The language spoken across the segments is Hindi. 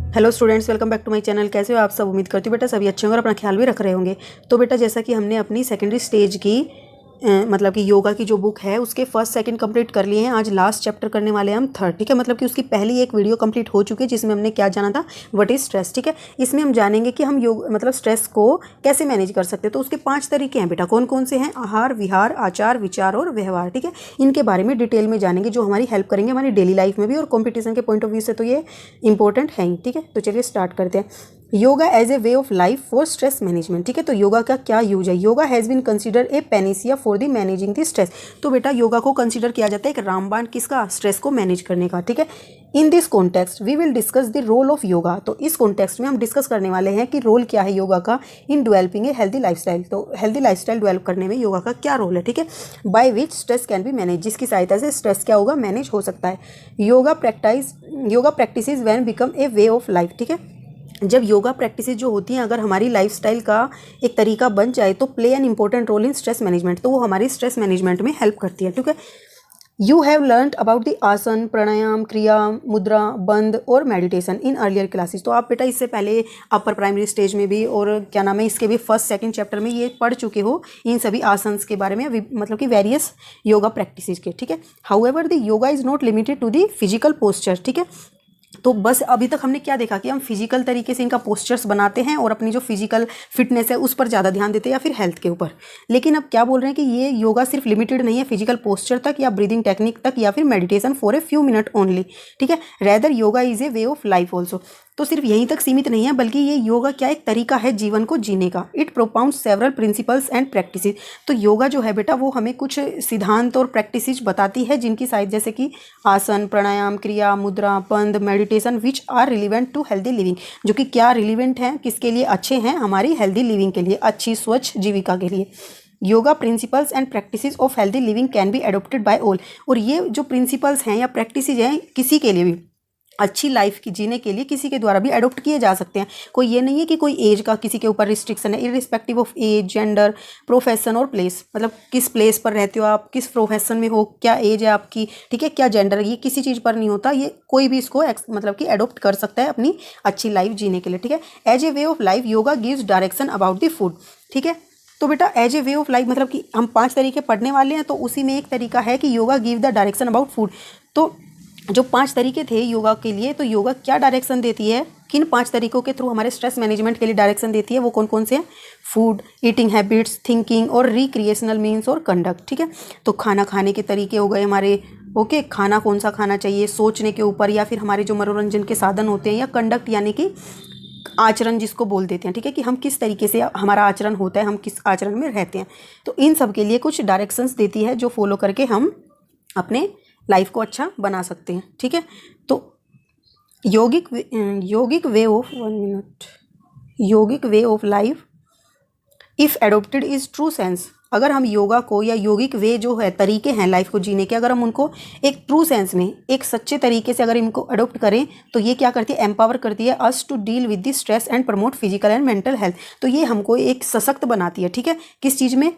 Hello students, welcome back to my channel. कैसे हो आप सब? उम्मीद करती हूँ बेटा सभी अच्छे होंगे और अपना ख्याल भी रख रहे होंगे। तो बेटा जैसा कि हमने अपनी सेकेंडरी स्टेज की मतलब कि योगा की जो बुक है उसके फर्स्ट सेकंड कंप्लीट कर लिए हैं। आज लास्ट चैप्टर करने वाले हैं हम थर्ड। ठीक है, मतलब कि उसकी पहली एक वीडियो कंप्लीट हो चुकी है जिसमें हमने क्या जाना था, व्हाट इज स्ट्रेस। ठीक है, इसमें हम जानेंगे कि हम योग मतलब स्ट्रेस को कैसे मैनेज कर सकते हैं। तो उसके 5 तरीके हैं बेटा। कौन कौन से हैं? आहार, विहार, आचार, विचार और व्यवहार। ठीक है, इनके बारे में डिटेल में जानेंगे जो हमारी हेल्प करेंगे हमारी डेली लाइफ में भी और कॉम्पिटिशन के पॉइंट ऑफ व्यू से तो ये इंपॉर्टेंट है ही। ठीक है, तो चलिए स्टार्ट करते हैं। Yoga as a way of life for stress management. ठीक है, तो योगा का क्या यूज है? Yoga has been consider a panacea for the managing the stress. तो बेटा योगा को कंसिडर किया जाता है एक रामबाण किसका? स्ट्रेस को मैनेज करने का। ठीक है, in this context we will discuss the role of yoga. तो इस कॉन्टेक्स्ट में हम डिस्कस करने वाले हैं कि रोल क्या है योगा का in developing a healthy lifestyle. तो हेल्दी लाइफस्टाइल डेवलप करने में योगा का क्या रोल है? ठीक है, by which stress can be manage, जिसकी सहायता से स्ट्रेस क्या होगा? मैनेज हो सकता है। Yoga practice when become a way of life. ठीक है, जब योगा प्रैक्टिसेस जो होती हैं अगर हमारी लाइफस्टाइल का एक तरीका बन जाए तो play an important role in stress management. तो वो हमारी स्ट्रेस मैनेजमेंट में हेल्प करती है। ठीक है, you have learned about the आसन, प्राणायाम, क्रिया, मुद्रा, बंद और मेडिटेशन इन अर्लियर क्लासेस। तो आप बेटा इससे पहले अपर प्राइमरी स्टेज में भी और क्या नाम है इसके भी फर्स्ट सेकंड चैप्टर में ये पढ़ चुके हो इन सभी आसन्स के बारे में, मतलब कि वेरियस योगा प्रैक्टिसेस के। ठीक है, however the yoga is not limited to the physical posture. ठीक है, तो बस अभी तक हमने क्या देखा कि हम फिजिकल तरीके से इनका पोस्चर्स बनाते हैं और अपनी जो फिजिकल फिटनेस है उस पर ज़्यादा ध्यान देते हैं या फिर हेल्थ के ऊपर। लेकिन अब क्या बोल रहे हैं कि ये योगा सिर्फ लिमिटेड नहीं है फिजिकल पोस्चर तक या ब्रीदिंग टेक्निक तक या फिर meditation for a few minute only. ठीक है, rather yoga is a way of life also. तो सिर्फ यहीं तक सीमित नहीं है बल्कि ये योगा क्या एक तरीका है जीवन को जीने का। It प्रोपाउंड several principles and practices. तो योगा जो है बेटा वो हमें कुछ सिद्धांत और प्रैक्टिसेस बताती है जिनकी साइज जैसे कि आसन, प्राणायाम, kriya, mudra, bandha, meditation which are relevant to healthy living. जो कि क्या रिलीवेंट हैं, किसके लिए अच्छे हैं? हमारी हेल्दी लिविंग के लिए, अच्छी स्वच्छ जीविका के लिए। Yoga principles and practices of healthy living can be adopted by all. और ये जो प्रिंसिपल्स हैं या प्रैक्टिसेस हैं किसी के लिए भी अच्छी लाइफ की जीने के लिए किसी के द्वारा भी अडोप्ट किए जा सकते हैं। कोई ये नहीं है कि कोई एज का किसी के ऊपर रिस्ट्रिक्शन है। Irrespective of age, gender, profession और प्लेस, मतलब किस प्लेस पर रहते हो आप, किस प्रोफेशन में हो, क्या एज है आपकी, ठीक है, क्या जेंडर है, ये किसी चीज़ पर नहीं होता। ये कोई भी इसको मतलब कि अडोप्ट कर सकता है अपनी अच्छी लाइफ जीने के लिए। ठीक है, as a way of life yoga gives direction about the food. ठीक है, तो बेटा as a way of life मतलब कि हम 5 तरीके पढ़ने वाले हैं तो उसी में एक तरीका है कि yoga give the direction about food. तो जो 5 तरीके थे योगा के लिए, तो योगा क्या डायरेक्शन देती है, किन 5 तरीकों के थ्रू हमारे स्ट्रेस मैनेजमेंट के लिए डायरेक्शन देती है, वो कौन कौन से हैं? फूड, ईटिंग हैबिट्स, थिंकिंग और रिक्रिएशनल मीन्स और कंडक्ट। ठीक है, तो खाना खाने के तरीके हो गए हमारे। ओके, खाना कौन सा खाना चाहिए सोचने के ऊपर, या फिर हमारे जो मनोरंजन के साधन होते हैं, या कंडक्ट यानी कि आचरण जिसको बोल देते हैं। ठीक है, कि हम किस तरीके से हमारा आचरण होता है, हम किस आचरण में रहते हैं। तो इन सब के लिए कुछ डायरेक्शंस देती है जो फॉलो करके हम अपने लाइफ को अच्छा बना सकते हैं। ठीक है, तो यौगिक वे of life if adopted is true sense. अगर हम योगा को या यौगिक वे जो है तरीके हैं लाइफ को जीने के, अगर हम उनको एक ट्रू सेंस में एक सच्चे तरीके से अगर इनको अडोप्ट करें तो ये क्या करती है? एम्पावर करती है us to deal with the stress and promote physical and mental health. तो ये हमको एक सशक्त बनाती है। ठीक है, किस चीज़ में?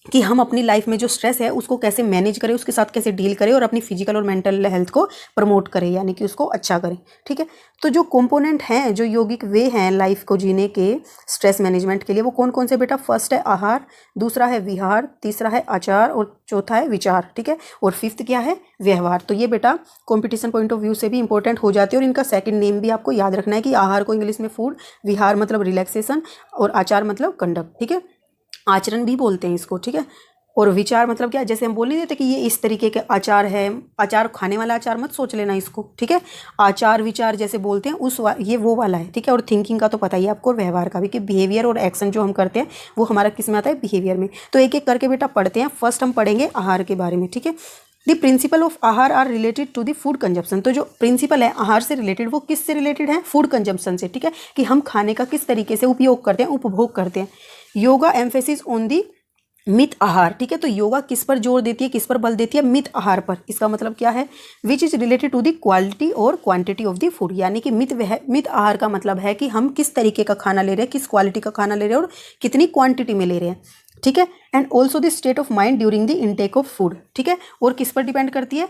कि हम अपनी लाइफ में जो स्ट्रेस है उसको कैसे मैनेज करें, उसके साथ कैसे डील करें और अपनी फिजिकल और मेंटल हेल्थ को प्रमोट करें, यानी कि उसको अच्छा करें। ठीक है, तो जो कंपोनेंट हैं जो यौगिक वे हैं लाइफ को जीने के स्ट्रेस मैनेजमेंट के लिए, वो कौन कौन से बेटा? फर्स्ट है आहार, दूसरा है विहार, तीसरा है आचार और चौथा है विचार। ठीक है, और फिफ्थ क्या है? व्यवहार। तो ये बेटा कॉम्पिटिशन पॉइंट ऑफ व्यू से भी इंपॉर्टेंट हो जाती है और इनका सेकंड नेम भी आपको याद रखना है कि आहार को इंग्लिश में फूड, विहार मतलब रिलैक्सेशन और आचार मतलब कंडक्ट। ठीक है, आचरण भी बोलते हैं इसको। ठीक है, और विचार मतलब क्या? जैसे हम बोल नहीं देते कि ये इस तरीके के आचार है, आचार खाने वाला आचार मत सोच लेना इसको। ठीक है, आचार विचार जैसे बोलते हैं ये वो वाला है। ठीक है, और थिंकिंग का तो पता ही है आपको, और व्यवहार का भी, कि बिहेवियर और एक्शन जो हम करते हैं वो हमारा किस में आता है? बिहेवियर में। तो एक एक करके बेटा पढ़ते हैं। फर्स्ट हम पढ़ेंगे आहार के बारे में। ठीक है, the principle of ahar are related to the food consumption. तो जो प्रिंसिपल है आहार से रिलेटेड वो किस से रिलेटेड है? फूड कंजप्शन से। ठीक है, कि हम खाने का किस तरीके से उपयोग करते हैं, उपभोग करते हैं। योगा एम्फेसिस ऑन दी मित आहार। ठीक है, तो योगा किस पर जोर देती है, किस पर बल देती है? मित आहार पर। इसका मतलब क्या है? Which is related to the quality और क्वांटिटी ऑफ द फूड। यानी कि मित आहार का मतलब है कि हम किस तरीके का खाना ले रहे हैं, किस क्वालिटी का खाना ले रहे हैं और कितनी क्वांटिटी में ले रहे हैं। ठीक है, and also the state of mind during the intake of food. ठीक है, और किस पर डिपेंड करती है?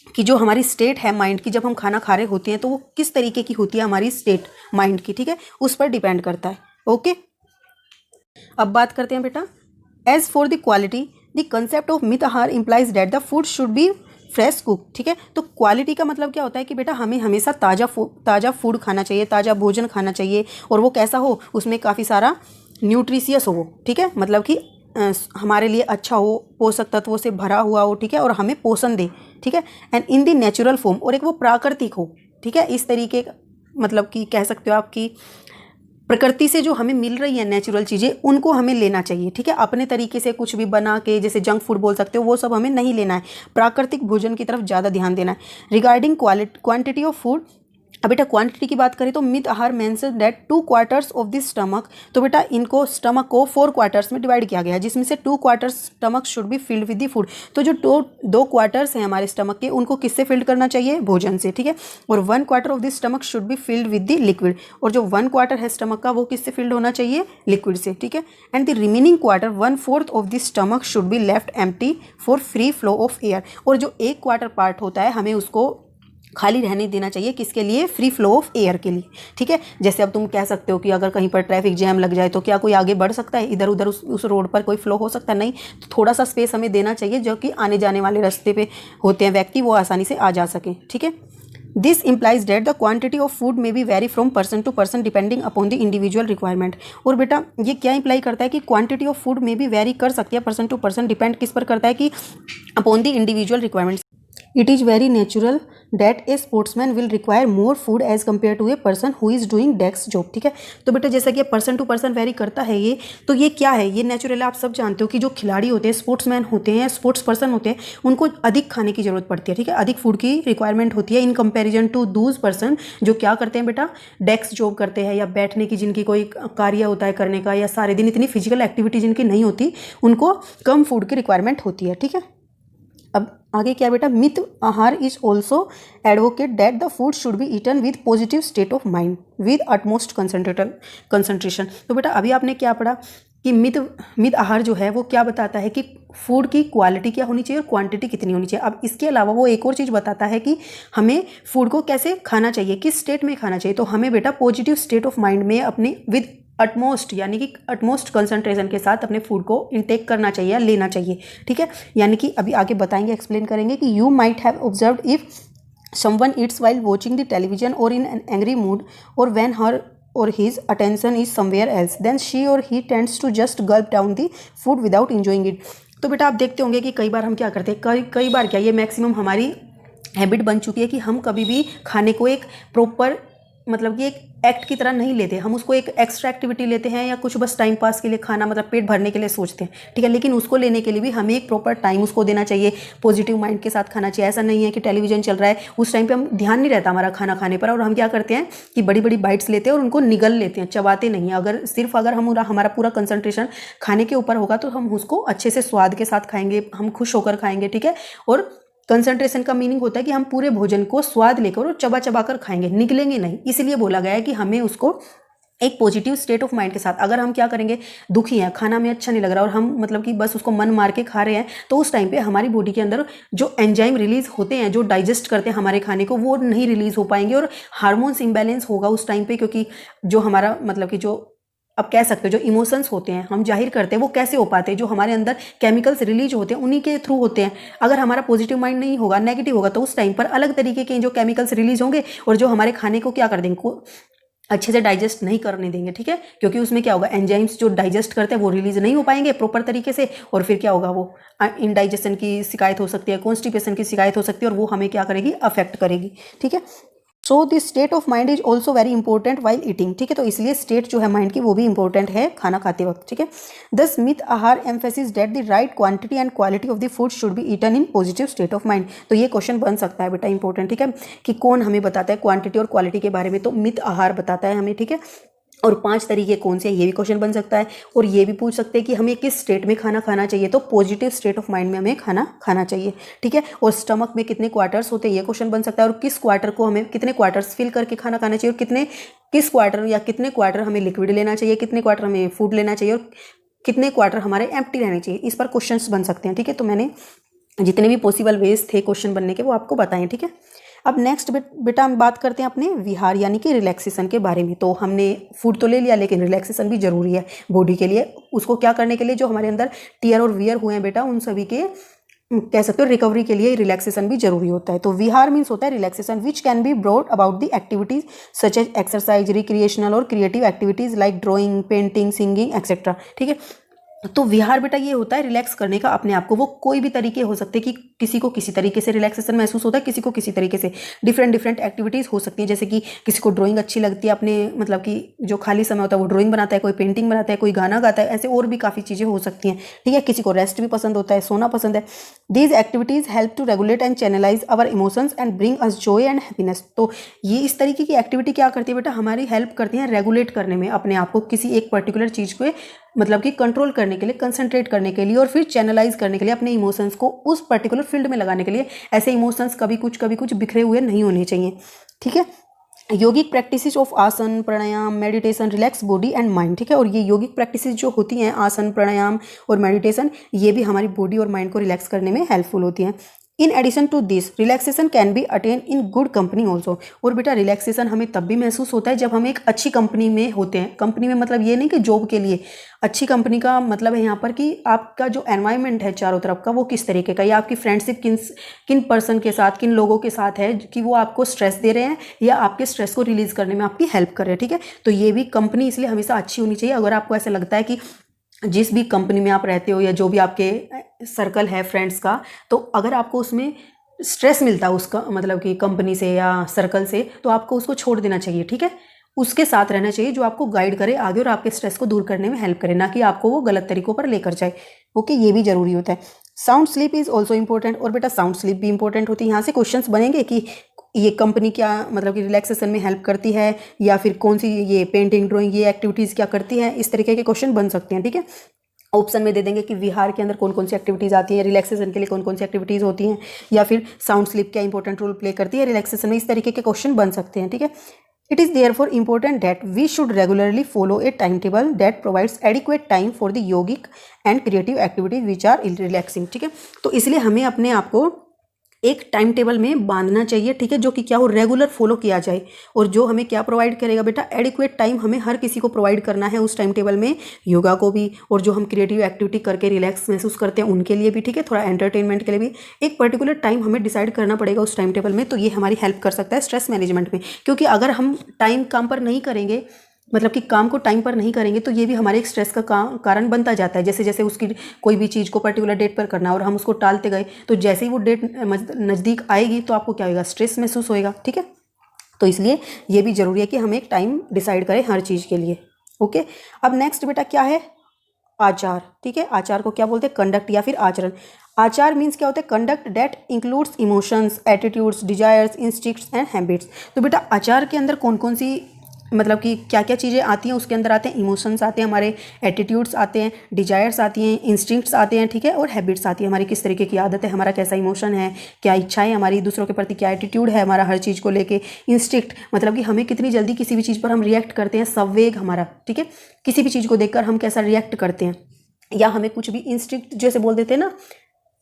कि जो हमारी स्टेट है माइंड की, जब हम खाना खा रहे होते हैं तो वो किस तरीके की होती है हमारी स्टेट माइंड की, ठीक है, उस पर डिपेंड करता है। ओके, अब बात करते हैं बेटा, as for the quality the concept of mit ahar implies that the food should be fresh cook, ठीक है। तो क्वालिटी का मतलब क्या होता है कि बेटा हमें हमेशा ताज़ा फूड खाना चाहिए, ताज़ा भोजन खाना चाहिए, और वो कैसा हो, उसमें काफ़ी सारा न्यूट्रिशियस हो वो, ठीक है, मतलब कि हमारे लिए अच्छा हो, पोषक तत्वों से भरा हुआ हो, ठीक है, और हमें पोषण दे, ठीक है, and in the natural form, और एक वो प्राकृतिक हो, ठीक है, इस तरीके मतलब कि कह सकते हो आपकी प्रकृति से जो हमें मिल रही है नेचुरल चीज़ें, उनको हमें लेना चाहिए, ठीक है। अपने तरीके से कुछ भी बना के, जैसे जंक फूड बोल सकते हो, वो सब हमें नहीं लेना है, प्राकृतिक भोजन की तरफ ज़्यादा ध्यान देना है। रिगार्डिंग क्वांटिटी ऑफ फूड, अब बेटा क्वांटिटी की बात करें तो मित आहार mention that 2 quarters of this stomach, तो बेटा इनको स्टमक को 4 क्वार्टर्स में डिवाइड किया गया है, जिसमें से 2 quarters stomach should be filled with the food. तो जो 2 क्वार्टर्स हैं हमारे स्टमक के, उनको किससे फिल्ड करना चाहिए, भोजन से, ठीक है। और 1 quarter of this stomach should be filled with the liquid, और जो 1 क्वार्टर है स्टमक का, वो किससे फिल्ड होना चाहिए, लिक्विड से, ठीक है। And the remaining quarter 1/4 of this stomach should be left empty for free flow of air, और जो 1 क्वार्टर पार्ट होता है हमें उसको खाली रहने देना चाहिए, किसके लिए, फ्री फ्लो ऑफ एयर के लिए, ठीक है। जैसे अब तुम कह सकते हो कि अगर कहीं पर ट्रैफिक जैम लग जाए तो क्या कोई आगे बढ़ सकता है, इधर उधर उस रोड पर कोई फ्लो हो सकता है, नहीं। तो थोड़ा सा स्पेस हमें देना चाहिए, जो कि आने जाने वाले रास्ते पे होते हैं व्यक्ति, वो आसानी से आ जा सकें, ठीक है। This implies that the quantity of food may be vary from person to person depending upon the individual requirement, और बेटा ये क्या इंप्लाई करता है कि क्वांटिटी ऑफ फूड में भी वेरी कर सकती है पर्सन टू पर्सन, डिपेंड किस पर करता है कि upon the individual requirements. It is very natural that a sportsman will require more food as compare to a person who is doing desk job, ठीक है। तो बेटा जैसा कि पर्सन टू पर्सन वेरी करता है ये, तो ये क्या है, ये नेचुरल, आप सब जानते हो कि जो खिलाड़ी होते हैं, स्पोर्ट्समैन होते हैं, स्पोर्ट्स पर्सन होते हैं, उनको अधिक खाने की जरूरत पड़ती है, ठीक है, अधिक फूड की रिक्वायरमेंट होती है in comparison to those person जो क्या करते हैं बेटा, डेस्क जॉब करते हैं, या बैठने की जिनकी कोई कार्य होता है करने का, या सारे दिन इतनी फिजिकल एक्टिविटी जिनकी नहीं होती, उनको कम फूड की रिक्वायरमेंट होती है, ठीक है। अब आगे क्या बेटा, mit ahar is also advocate that the food should be eaten with positive state of mind with utmost concentration. तो बेटा अभी आपने क्या पढ़ा कि मित आहार जो है वो क्या बताता है कि फूड की क्वालिटी क्या होनी चाहिए और क्वांटिटी कितनी होनी चाहिए। अब इसके अलावा वो एक और चीज़ बताता है कि हमें फूड को कैसे खाना चाहिए, किस स्टेट में खाना चाहिए। तो हमें बेटा पॉजिटिव स्टेट ऑफ माइंड में अपनी विद अटमोस्ट, यानी कि अटमोस्ट कंसंट्रेशन के साथ अपने फूड को इनटेक करना चाहिए या लेना चाहिए, ठीक है। यानी कि अभी आगे बताएंगे, एक्सप्लेन करेंगे कि you might have observed if someone Yeats while watching the television और इन एन एंग्री मूड और when her or his attention is somewhere else, then she or he tends to just gulp down the food without enjoying it। तो बेटा आप देखते होंगे कि कई बार हम क्या करते हैं, कई बार क्या, ये मैक्सिमम हमारी हैबिट बन चुकी है कि हम कभी भी खाने को एक प्रॉपर, मतलब कि एक एक्ट की तरह नहीं लेते, हम उसको एक एक्स्ट्रा एक्टिविटी लेते हैं, या कुछ बस टाइम पास के लिए खाना, मतलब पेट भरने के लिए सोचते हैं, ठीक है। लेकिन उसको लेने के लिए भी हमें एक प्रॉपर टाइम उसको देना चाहिए, पॉजिटिव माइंड के साथ खाना चाहिए। ऐसा नहीं है कि टेलीविजन चल रहा है, उस टाइम पे हम ध्यान नहीं रहता हमारा खाना खाने पर, और हम क्या करते हैं कि बड़ी बड़ी बाइट्स लेते हैं और उनको निगल लेते हैं, चबाते नहीं हैं। अगर हम हमारा पूरा कंसंट्रेशन खाने के ऊपर होगा तो हम उसको अच्छे से स्वाद के साथ खाएंगे, हम खुश होकर खाएंगे, ठीक है। और कंसंट्रेशन का मीनिंग होता है कि हम पूरे भोजन को स्वाद लेकर और चबा चबा कर खाएंगे, निगलेंगे नहीं। इसलिए बोला गया है कि हमें उसको एक पॉजिटिव स्टेट ऑफ माइंड के साथ, अगर हम क्या करेंगे, दुखी हैं, खाना में अच्छा नहीं लग रहा और हम मतलब कि बस उसको मन मार के खा रहे हैं, तो उस टाइम पे हमारी बॉडी के अंदर जो एंजाइम रिलीज होते हैं, जो डाइजेस्ट करते हैं हमारे खाने को, वो नहीं रिलीज हो पाएंगे और हार्मोन्स इम्बैलेंस होगा उस टाइम पे। क्योंकि जो हमारा मतलब कि जो अब कह सकते हो जो इमोशंस होते हैं हम जाहिर करते हैं, वो कैसे हो पाते हैं, जो हमारे अंदर केमिकल्स रिलीज होते हैं उन्हीं के थ्रू होते हैं। अगर हमारा पॉजिटिव माइंड नहीं होगा, नेगेटिव होगा, तो उस टाइम पर अलग तरीके के जो केमिकल्स रिलीज होंगे और जो हमारे खाने को क्या कर देंगे, को अच्छे से डाइजेस्ट नहीं करने देंगे, ठीक है। क्योंकि उसमें क्या होगा, एंजाइम्स जो डाइजेस्ट करते हैं वो रिलीज नहीं हो पाएंगे प्रॉपर तरीके से, और फिर क्या होगा, वो इनडाइजेशन की शिकायत हो सकती है, कॉन्स्टिपेशन की शिकायत हो सकती है, और वो हमें क्या करेगी, अफेक्ट करेगी, ठीक है। So this state of mind is also very important while eating, ठीक है। तो इसलिए स्टेट जो है माइंड की वो भी इंपॉर्टेंट है खाना खाते वक्त, ठीक है। Thus mit ahar emphasis that the right quantity and quality of the food should be eaten in positive state of mind. तो ये क्वेश्चन बन सकता है बेटा, इंपॉर्टेंट, ठीक है, कि कौन हमें बताता है क्वांटिटी और क्वालिटी के बारे में, तो मित आहार बताता है हमें, ठीक है। और 5 तरीके कौन से हैं, ये भी क्वेश्चन बन सकता है। और ये भी पूछ सकते हैं कि हमें किस स्टेट में खाना खाना चाहिए, तो पॉजिटिव स्टेट ऑफ माइंड में हमें खाना खाना चाहिए, ठीक है। और स्टमक में कितने क्वार्टर्स होते हैं, ये क्वेश्चन बन सकता है। और किस क्वार्टर को हमें, कितने क्वार्टर्स फिल करके खाना खाना चाहिए, और किस क्वार्टर या कितने क्वार्टर हमें लिक्विड लेना चाहिए, कितने क्वार्टर हमें फूड लेना चाहिए, और कितने क्वार्टर हमारे एम्प्टी रहने चाहिए। इस पर क्वेश्चंस बन सकते हैं, ठीक है। तो मैंने जितने भी पॉसिबल वेज थे क्वेश्चन बनने के वो आपको बताएं, ठीक है। अब नेक्स्ट बेटा हम बात करते हैं अपने विहार यानी कि रिलैक्सेशन के बारे में। तो हमने फूड तो ले लिया, लेकिन रिलैक्सेशन भी जरूरी है बॉडी के लिए। उसको क्या करने के लिए, जो हमारे अंदर टीयर और वियर हुए हैं बेटा, उन सभी के कह सकते हो रिकवरी के लिए रिलैक्सेशन भी जरूरी होता है। तो विहार मीन्स होता है relaxation which can be brought about the activities such as exercise, recreational और creative activities like drawing, painting, singing etcetera, ठीक है। तो विहार बेटा ये होता है रिलैक्स करने का अपने आप को। वो कोई भी तरीके हो सकते हैं कि किसी को किसी तरीके से रिलैक्सेशन महसूस होता है, किसी को किसी तरीके से। डिफरेंट एक्टिविटीज़ हो सकती है, जैसे कि किसी को ड्राइंग अच्छी लगती है, अपने मतलब कि जो खाली समय होता है वो ड्राइंग बनाता है, कोई पेंटिंग बनाता है, कोई गाना गाता है, ऐसे और भी काफ़ी चीज़ें हो सकती हैं, ठीक है। किसी को रेस्ट भी पसंद होता है, सोना पसंद है। These activities help to regulate and channelize our emotions and bring us joy and happiness. तो ये इस तरीके की एक्टिविटी क्या करती है बेटा, हमारी हेल्प करती है रेगुलेट करने में अपने आप को, किसी एक पर्टिकुलर चीज़ को मतलब कि कंट्रोल करने के लिए, कंसंट्रेट करने के लिए, और फिर चैनलाइज करने के लिए, अपने इमोशंस को उस पर्टिकुलर फील्ड में लगाने के लिए। ऐसे इमोशंस कभी कुछ बिखरे हुए नहीं होने चाहिए, ठीक है। योगिक practices of asan, pranayama, meditation relax body and mind, ठीक है। और ये योगिक प्रैक्टिसेस जो होती हैं, आसन, प्राणायाम और मेडिटेशन, ये भी हमारी बॉडी और माइंड को रिलैक्स करने में हेल्पफुल होती हैं। In addition to this relaxation can be attain in good company also. और बेटा रिलैक्सेशन हमें तब भी महसूस होता है जब हम एक अच्छी कंपनी में होते हैं। कंपनी में मतलब ये नहीं कि जॉब के लिए, अच्छी कंपनी का मतलब है यहाँ पर कि आपका जो एनवायरनमेंट है चारों तरफ का वो किस तरीके का, या आपकी फ्रेंडशिप किन पर्सन के साथ, किन लोगों के साथ है कि वो आपको स्ट्रेस दे रहे हैं या आपके स्ट्रेस को रिलीज करने में आपकी हेल्प कर रहे हैं, ठीक है। तो ये भी कंपनी इसलिए हमेशा अच्छी होनी चाहिए। अगर आपको ऐसा लगता है कि जिस भी कंपनी में आप रहते हो या जो भी आपके सर्कल है फ्रेंड्स का, तो अगर आपको उसमें स्ट्रेस मिलता है उसका मतलब कि कंपनी से या सर्कल से, तो आपको उसको छोड़ देना चाहिए, ठीक है। उसके साथ रहना चाहिए जो आपको गाइड करे आगे और आपके स्ट्रेस को दूर करने में हेल्प करे, ना कि आपको वो गलत तरीकों पर लेकर जाए। ओके, ये भी जरूरी होता है। Sound sleep is also important. और बेटा साउंड स्लीप भी इंपॉर्टेंट होती है। यहाँ से क्वेश्चंस बनेंगे कि ये कंपनी क्या मतलब कि रिलैक्सेशन में हेल्प करती है, या फिर कौन सी ये पेंटिंग, ड्राइंग, ये एक्टिविटीज़ क्या करती है, इस तरीके के क्वेश्चन बन सकते हैं, ठीक है। ऑप्शन में दे देंगे कि विहार के अंदर कौन कौन सी एक्टिविटीज़ आती हैं, रिलैक्सेशन के लिए कौन कौन सी एक्टिविटीज़ होती हैं, या फिर साउंड स्लीप क्या इंपॉर्टेंट रोल प्ले करती है रिलैक्सेशन में। इस तरीके के क्वेश्चन बन सकते हैं, ठीक है। It is therefore important that we should regularly follow a time table that provides adequate time for the yogic and creative activities which are relaxing, ठीक है। तो इसलिए हमें अपने आप को एक टाइम टेबल में बांधना चाहिए, ठीक है, जो कि क्या हो, रेगुलर फॉलो किया जाए। और जो हमें क्या प्रोवाइड करेगा बेटा, एडिक्वेट टाइम हमें हर किसी को प्रोवाइड करना है उस टाइम टेबल में, योगा को भी, और जो हम क्रिएटिव एक्टिविटी करके रिलैक्स महसूस करते हैं उनके लिए भी, ठीक है, थोड़ा एंटरटेनमेंट के लिए भी एक पर्टिकुलर टाइम हमें डिसाइड करना पड़ेगा उस टाइम टेबल में। तो ये हमारी हेल्प कर सकता है स्ट्रेस मैनेजमेंट में, क्योंकि अगर हम टाइम काम पर नहीं करेंगे, मतलब कि काम को टाइम पर नहीं करेंगे, तो ये भी हमारे एक स्ट्रेस का कारण बनता जाता है। जैसे जैसे उसकी कोई भी चीज़ को पर्टिकुलर डेट पर करना और हम उसको टालते गए, तो जैसे ही वो डेट नज़दीक आएगी तो आपको क्या होगा, स्ट्रेस महसूस होएगा, ठीक है। तो इसलिए ये भी जरूरी है कि हम एक टाइम डिसाइड करें हर चीज़ के लिए। ओके, अब नेक्स्ट बेटा क्या है, आचार, ठीक है। आचार को क्या बोलते हैं, कंडक्ट या फिर आचरण। आचार मीन्स क्या होता है, conduct that includes emotions, attitudes, desires, instincts and habits. तो बेटा आचार के अंदर कौन कौन सी मतलब कि क्या क्या चीज़ें आती हैं, उसके अंदर आते हैं इमोशंस आते हैं, हमारे एटीट्यूड्स आते हैं, डिजायर्स आती हैं, इंस्टिंक्ट्स आते हैं, ठीक है, और हैबिट्स आती है, हमारी किस तरीके की आदत है, हमारा कैसा इमोशन है, क्या इच्छाएं हमारी दूसरों के प्रति, क्या एटीट्यूड है हमारा हर चीज़ को लेके। इंस्टिंक्ट मतलब कि हमें कितनी जल्दी किसी भी चीज़ पर हम रिएक्ट करते हैं, संवेग हमारा, ठीक है, किसी भी चीज़ को देखकर हम कैसा रिएक्ट करते हैं, या हमें कुछ भी इंस्टिंक्ट जैसे बोल देते हैं ना,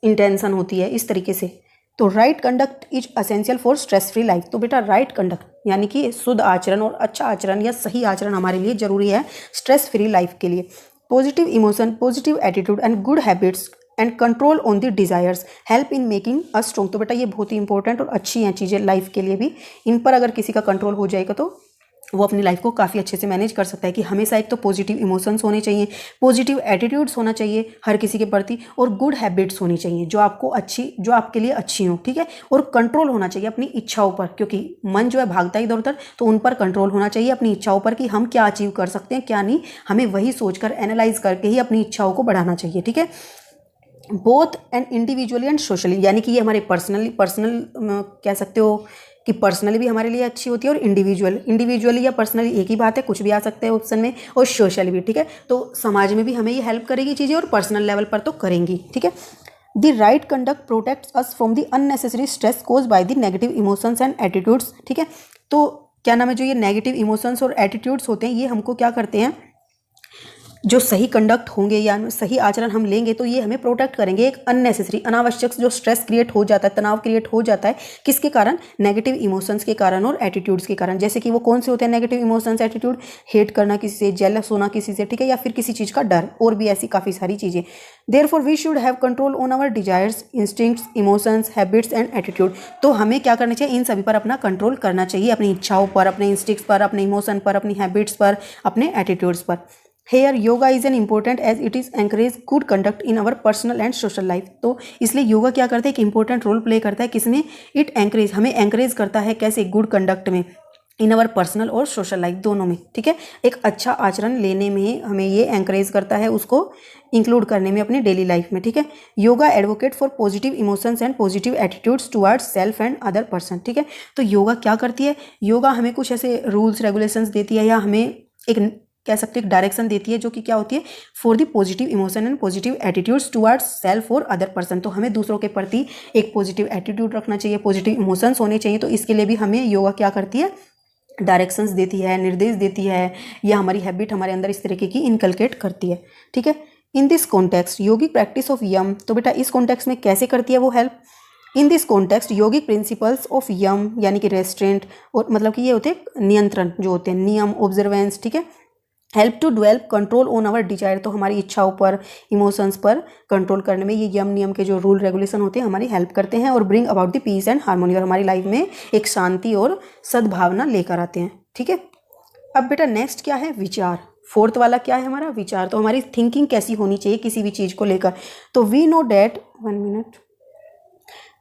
इंटेंशन होती है, इस तरीके से। तो right conduct is essential for stress free life. तो बेटा राइट कंडक्ट यानी कि शुद्ध आचरण और अच्छा आचरण या सही आचरण हमारे लिए जरूरी है स्ट्रेस फ्री लाइफ के लिए। Positive emotion, positive attitude and good habits and control on the desires help in making a strong. तो बेटा ये बहुत ही इंपॉर्टेंट और अच्छी हैं चीज़ें लाइफ के लिए भी। इन पर अगर किसी का कंट्रोल हो जाएगा तो वो अपनी लाइफ को काफ़ी अच्छे से मैनेज कर सकता है। कि हमेशा एक तो पॉजिटिव इमोशंस होने चाहिए, पॉजिटिव एटीट्यूड्स होना चाहिए हर किसी के प्रति, और गुड हैबिट्स होनी चाहिए जो आपको अच्छी, जो आपके लिए अच्छी हो, ठीक है। और कंट्रोल होना चाहिए अपनी इच्छाओं पर, क्योंकि मन जो है भागता है इधर उधर, तो उन पर कंट्रोल होना चाहिए अपनी इच्छाओं पर कि हम क्या अचीव कर सकते हैं क्या नहीं, हमें वही सोचकर एनालाइज करके ही अपनी इच्छाओं को बढ़ाना चाहिए, ठीक है। Both and individually and socially, यानी कि ये हमारे पर्सनल कह सकते हो कि पर्सनली भी हमारे लिए अच्छी होती है, और इंडिविजुअली या पर्सनली एक ही बात है, कुछ भी आ सकते हैं ऑप्शन में, और सोशली भी, ठीक है। तो समाज में भी हमें ये हेल्प करेगी चीज़ें, और पर्सनल लेवल पर तो करेंगी, ठीक है। The right conduct protects us from the unnecessary stress cause by the negative emotions and attitudes, ठीक है। तो क्या नाम है, जो ये नेगेटिव इमोशंस और एटीट्यूड्स होते हैं ये हमको क्या करते हैं, जो सही कंडक्ट होंगे या सही आचरण हम लेंगे तो ये हमें प्रोटेक्ट करेंगे एक अननेसेसरी अनावश्यक जो स्ट्रेस क्रिएट हो जाता है, तनाव क्रिएट हो जाता है, किसके कारण? नेगेटिव इमोशंस के कारण और एटीट्यूड्स के कारण। जैसे कि वो कौन से होते हैं नेगेटिव इमोशंस एटीट्यूड? हेट करना किसी से, जेलस होना किसी से, ठीक है, या फिर किसी चीज़ का डर, और भी ऐसी काफ़ी सारी चीज़ें। Therefore we should have control on our desires, instincts, emotions, habits and attitude. तो हमें क्या करना चाहिए? इन सभी पर अपना कंट्रोल करना चाहिए, अपनी इच्छाओं पर, अपने इंस्टिंक्ट्स पर, अपने इमोशन पर, अपनी हैबिट्स पर, अपने एटीट्यूड्स पर। Here yoga is an important as it is encourage good conduct in our personal and social life. तो इसलिए योगा क्या करता है? एक इंपॉर्टेंट रोल प्ले करता है किसमें? इट एंकरेज, हमें एंकरेज करता है कैसे? गुड कंडक्ट में, इन अवर पर्सनल और सोशल लाइफ दोनों में, ठीक है। एक अच्छा आचरण लेने में हमें ये एंकरेज करता है, उसको इंक्लूड करने में अपनी डेली लाइफ में, ठीक है। Yoga advocate for positive emotions and positive attitudes towards self and other person, ठीक है। तो योगा क्या करती है? योगा हमें कुछ ऐसे रूल्स रेगुलेशंस देती है, या हमें एक कह सकते हैं डायरेक्शन देती है, जो कि क्या होती है? For the positive emotion and positive attitudes towards self और अदर पर्सन। तो हमें दूसरों के प्रति एक पॉजिटिव एटीट्यूड रखना चाहिए, पॉजिटिव इमोशंस होने चाहिए। तो इसके लिए भी हमें योगा क्या करती है? डायरेक्शंस देती है, निर्देश देती है, या हमारी हैबिट हमारे अंदर इस तरीके की इनकलकेट करती है, ठीक है। In this context yogic practice of yama, तो बेटा इस कॉन्टेक्स्ट में कैसे करती है वो help? In this context yogic principles of yama यानी कि रेस्ट्रेंट, और मतलब कि ये होते हैं नियंत्रण, जो होते हैं नियम, ऑब्जर्वेंस, ठीक है, help to develop control on our desire. तो हमारी इच्छाओं पर, इमोशंस पर कंट्रोल करने में ये यम नियम के जो रूल रेगुलेशन होते हैं हमारी हेल्प करते हैं, और bring about the peace and harmony, और हमारी लाइफ में एक शांति और सद्भावना लेकर आते हैं, ठीक है। अब बेटा नेक्स्ट क्या है? विचार। फोर्थ वाला क्या है हमारा? विचार। तो हमारी थिंकिंग कैसी होनी चाहिए किसी भी चीज़ को लेकर? तो we know that, 1 minute,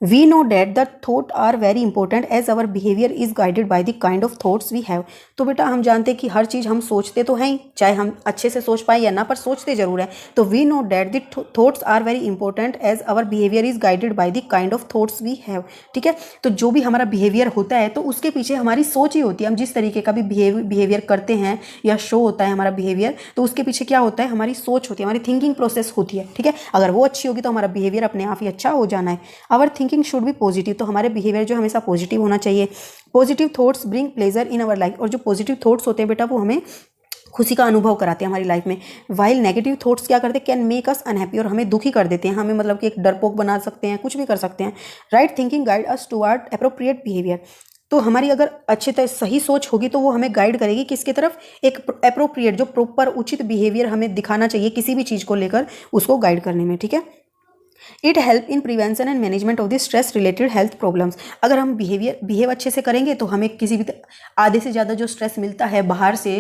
we know that the thought are very important as our behavior is guided by the kind of thoughts we have। तो बेटा हम जानते हैं कि हर चीज़ हम सोचते तो हैं ही, चाहे हम अच्छे से सोच पाए या ना, पर सोचते जरूर हैं। तो we know that the thoughts are very important as our behavior is guided by the kind of thoughts we have, ठीक है। तो जो भी हमारा बिहेवियर होता है तो उसके पीछे हमारी सोच ही होती है। हम जिस तरीके का भी बिहेवियर करते हैं या शो होता है हमारा बिहेवियर, तो उसके पीछे क्या होता है? हमारी सोच होती है, हमारी थिंकिंग प्रोसेस होती है, ठीक है। अगर वो अच्छी होगी तो हमारा बिहेवियर अपने आप ही अच्छा हो जाना है। Our thinking should be positive, तो हमारे बिहेवियर जो हमेशा पॉजिटिव होना चाहिए। Positive thoughts bring pleasure in our life, और जो पॉजिटिव थॉट्स होते हैं बेटा वो हमें खुशी का अनुभव कराते हैं हमारी लाइफ में। वाइल नेगेटिव थॉट्स क्या करते हैं? कैन मेक अस अनहैप्पी, और हमें दुखी कर देते हैं, हमें मतलब कि एक डरपोक बना सकते हैं, कुछ भी कर सकते हैं। Right thinking guide us toward appropriate behaviour, तो हमारी अगर अच्छे तरह सही सोच होगी तो वो हमें गाइड करेगी किसकी तरफ? एक एप्रोप्रिएट, जो प्रॉपर उचित बिहेवियर हमें दिखाना चाहिए किसी भी चीज़ को लेकर, उसको गाइड करने में, ठीक है। It help in prevention and management of the stress related health problems. अगर हम बिहेव अच्छे से करेंगे तो हमें किसी भी आधे से ज़्यादा जो स्ट्रेस मिलता है बाहर से,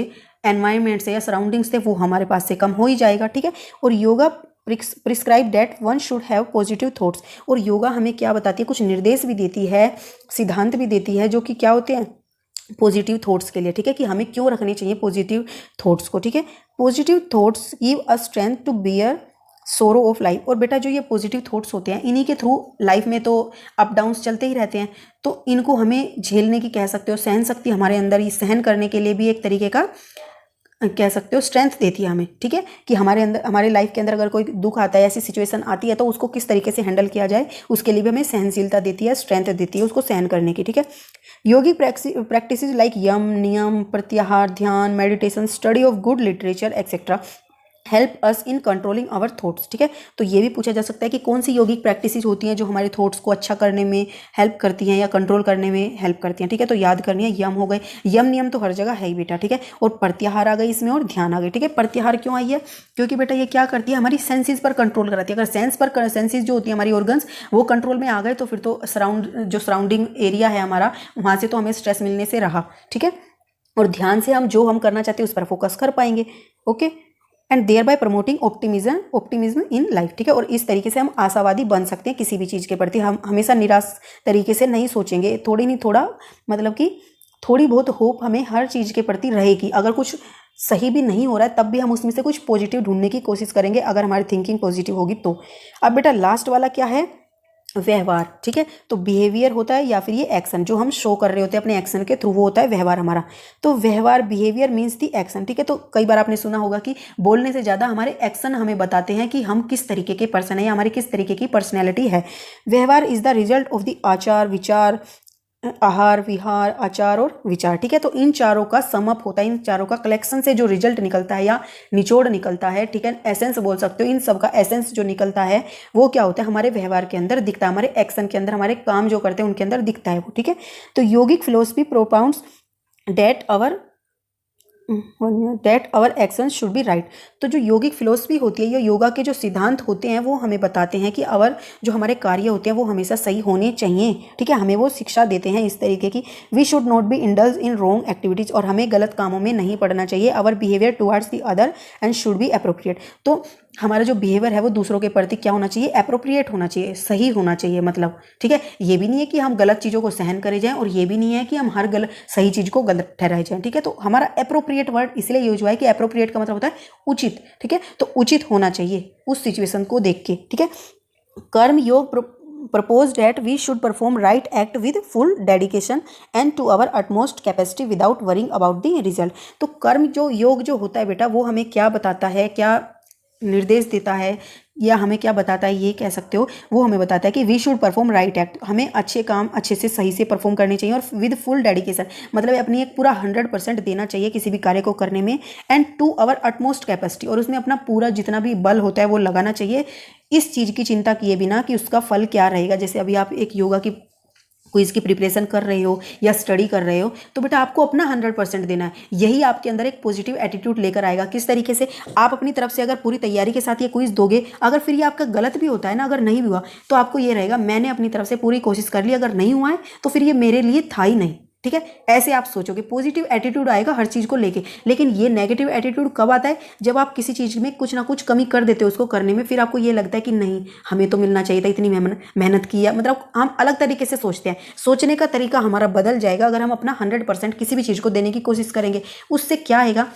एनवायरनमेंट से या सराउंडिंग से, वो हमारे पास से कम हो ही जाएगा, ठीक है। और yoga prescribe that one should have positive thoughts, और योगा हमें क्या बताती है? कुछ निर्देश भी देती है, सिद्धांत भी देती है, जो कि क्या होते हैं? पॉजिटिव थॉट्स के लिए, ठीक है, कि हमें क्यों रखने चाहिए पॉजिटिव थॉट्स को, ठीक है। Positive thoughts give a strength to bear sorrow of life, और बेटा जो ये पॉजिटिव थॉट्स होते हैं इन्हीं के थ्रू लाइफ में तो अप डाउन्स चलते ही रहते हैं, तो इनको हमें झेलने की, कह सकते हो सहन शक्ति हमारे अंदर, ये सहन करने के लिए भी एक तरीके का कह सकते हो स्ट्रेंथ देती है हमें, ठीक है, कि हमारे अंदर, हमारे लाइफ के अंदर अगर कोई दुख आता है, ऐसी सिचुएशन आती है, तो उसको किस तरीके से हैंडल किया जाए, उसके लिए भी हमें सहनशीलता देती है, स्ट्रेंथ देती है उसको सहन करने की, ठीक है। योगिक प्रैक्टिस लाइक यम, नियम, प्रत्याहार, ध्यान, meditation, study of good literature etcetera help us in controlling our thoughts, ठीक है। तो ये भी पूछा जा सकता है कि कौन सी योगिक प्रैक्टिसेस होती हैं जो हमारे थॉट्स को अच्छा करने में हेल्प करती हैं या कंट्रोल करने में हेल्प करती हैं, ठीक है। तो याद करनी है, यम हो गए, यम नियम तो हर जगह है ही बेटा, ठीक है। और प्रत्याहार आ गई इसमें, और ध्यान आ गई, ठीक है। प्रत्याहार क्यों आई है? क्योंकि बेटा ये क्या करती है? हमारी सेंसेस पर कंट्रोल कराती है। अगर सेंसेस जो होती है हमारी ऑर्गन्स, वो कंट्रोल में आ गए तो फिर तो सराउंडिंग एरिया है हमारा, वहाँ से तो हमें स्ट्रेस मिलने से रहा, ठीक है। और ध्यान से हम जो हम करना चाहते हैं उस पर फोकस कर पाएंगे, okay. And thereby promoting optimism in life, ठीक है। और इस तरीके से हम आशावादी बन सकते हैं किसी भी चीज़ के प्रति, हम हमेशा निराश तरीके से नहीं सोचेंगे, थोड़ी नहीं थोड़ा, मतलब कि थोड़ी बहुत होप हमें हर चीज़ के प्रति रहेगी। अगर कुछ सही भी नहीं हो रहा है तब भी हम उसमें से कुछ पॉजिटिव ढूंढने की कोशिश करेंगे, अगर हमारी थिंकिंग पॉजिटिव होगी तो। अब बेटा लास्ट वाला क्या है? व्यवहार, ठीक है। तो बिहेवियर होता है या फिर ये एक्शन जो हम शो कर रहे होते हैं अपने एक्शन के थ्रू, वो होता है व्यवहार हमारा। तो व्यवहार, बिहेवियर मीन्स दी एक्शन, ठीक है। तो कई बार आपने सुना होगा कि बोलने से ज़्यादा हमारे एक्शन हमें बताते हैं कि हम किस तरीके के पर्सन है या हमारी किस तरीके की पर्सनैलिटी है। व्यवहार is the result of the आचार, विचार, आहार, विहार, आचार और विचार। ठीक है, तो इन चारों का समअप होता है, इन चारों का कलेक्शन से जो रिजल्ट निकलता है या निचोड़ निकलता है, ठीक है, एसेंस बोल सकते हो, इन सब का एसेंस जो निकलता है वो क्या होता है, हमारे व्यवहार के अंदर दिखता है, हमारे एक्शन के अंदर, हमारे काम जो करते हैं उनके अंदर दिखता है वो। ठीक है, तो yogic philosophy propounds that our action should be right. तो जो योगिक फिलोसफी होती है या योगा के जो सिद्धांत होते हैं वो हमें बताते हैं कि जो हमारे कार्य होते हैं वो हमेशा सही होने चाहिए। ठीक है, हमें वो शिक्षा देते हैं इस तरीके की, we should not be indulge in wrong activities, और हमें गलत कामों में नहीं पड़ना चाहिए। Our behaviour towards the other and should be appropriate. तो हमारा जो बिहेवियर है वो दूसरों के प्रति क्या होना चाहिए, अप्रोप्रिएट होना चाहिए, सही होना चाहिए मतलब। ठीक है, ये भी नहीं है कि हम गलत चीज़ों को सहन करे जाएं, और ये भी नहीं है कि हम हर गलत सही चीज़ को गलत ठहराए जाएं। ठीक है, तो हमारा अप्रोप्रिएट वर्ड इसलिए यूज हुआ है कि अप्रोप्रिएट का मतलब होता है उचित। ठीक है, तो उचित होना चाहिए उस सिचुएशन को देख के। ठीक है, कर्म योग propose that we should perform right act with full dedication and to our utmost capacity without worrying about the result। तो कर्म जो योग जो होता है बेटा वो हमें क्या बताता है, क्या निर्देश देता है, या हमें क्या बताता है ये कह सकते हो, वो हमें बताता है कि we should perform right act, हमें अच्छे काम अच्छे से सही से परफॉर्म करने चाहिए, और विद फुल डेडिकेशन मतलब अपनी एक पूरा 100% देना चाहिए किसी भी कार्य को करने में, and to our utmost capacity, और उसमें अपना पूरा जितना भी बल होता है वो लगाना चाहिए, इस चीज़ की चिंता किए बिना कि उसका फल क्या रहेगा। जैसे अभी आप एक योगा की क्विज की प्रिपरेशन कर रहे हो या स्टडी कर रहे हो, तो बेटा आपको अपना 100% देना है, यही आपके अंदर एक पॉजिटिव एटीट्यूड लेकर आएगा। किस तरीके से, आप अपनी तरफ से अगर पूरी तैयारी के साथ ये क्विज दोगे, अगर फिर ये आपका गलत भी होता है ना, अगर नहीं भी हुआ तो आपको ये रहेगा मैंने अपनी तरफ से पूरी कोशिश कर ली, अगर नहीं हुआ है तो फिर ये मेरे लिए था ही नहीं। ठीक है, ऐसे आप सोचोगे, पॉजिटिव एटीट्यूड आएगा हर चीज़ को लेके। लेकिन ये नेगेटिव एटीट्यूड कब आता है, जब आप किसी चीज़ में कुछ ना कुछ कमी कर देते हो उसको करने में, फिर आपको ये लगता है कि नहीं हमें तो मिलना चाहिए था, इतनी मेहनत की है, मतलब हम अलग तरीके से सोचते हैं। सोचने का तरीका हमारा बदल जाएगा अगर हम अपना 100% किसी भी चीज़ को देने की कोशिश करेंगे। उससे क्या आएगा,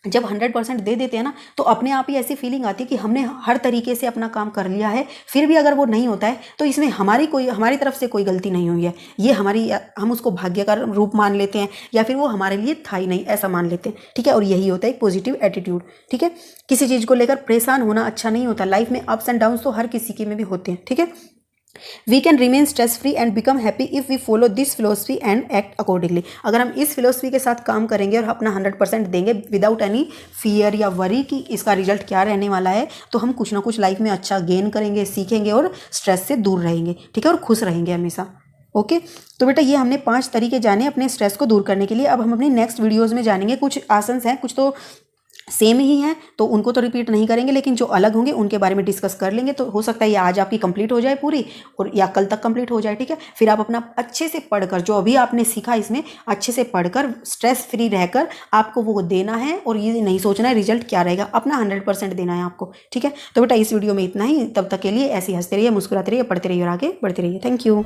जब 100% दे देते हैं ना, तो अपने आप ही ऐसी फीलिंग आती है कि हमने हर तरीके से अपना काम कर लिया है, फिर भी अगर वो नहीं होता है तो इसमें हमारी तरफ से कोई गलती नहीं हुई है, ये हम उसको भाग्य का रूप मान लेते हैं, या फिर वो हमारे लिए था ही नहीं ऐसा मान लेते हैं। ठीक है, और यही होता है एक पॉजिटिव एटीट्यूड। ठीक है, किसी चीज़ को लेकर परेशान होना अच्छा नहीं होता, लाइफ में अप्स एंड डाउन्स तो हर किसी के में भी होते हैं। ठीक है, we can remain stress free and become happy if we follow this philosophy and act accordingly. अगर हम इस फिलोसफी के साथ काम करेंगे और अपना 100% देंगे विदाउट एनी फियर या वरी कि इसका रिजल्ट क्या रहने वाला है, तो हम कुछ ना कुछ लाइफ में अच्छा गेन करेंगे, सीखेंगे, और स्ट्रेस से दूर रहेंगे। ठीक है, और खुश रहेंगे हमेशा। ओके, तो बेटा ये हमने 5 तरीके जाने अपने स्ट्रेस को दूर करने के लिए। अब हम अपनी नेक्स्ट वीडियोज़ में जानेंगे, कुछ आसन्स हैं, कुछ तो सेम ही हैं तो उनको तो रिपीट नहीं करेंगे, लेकिन जो अलग होंगे उनके बारे में डिस्कस कर लेंगे। तो हो सकता है ये आज आपकी कंप्लीट हो जाए पूरी, और या कल तक कंप्लीट हो जाए। ठीक है, फिर आप अपना अच्छे से पढ़कर जो अभी आपने सीखा इसमें अच्छे से पढ़कर स्ट्रेस फ्री रहकर आपको वो देना है, और ये नहीं सोचना है रिजल्ट क्या रहेगा, अपना 100% देना है आपको। ठीक है, तो बेटा इस वीडियो में इतना ही, तब तक के लिए ऐसे ही हंसते रहिए, मुस्कुराते रहिए, पढ़ते रहिए और आगे बढ़ते रहिए। Thank you.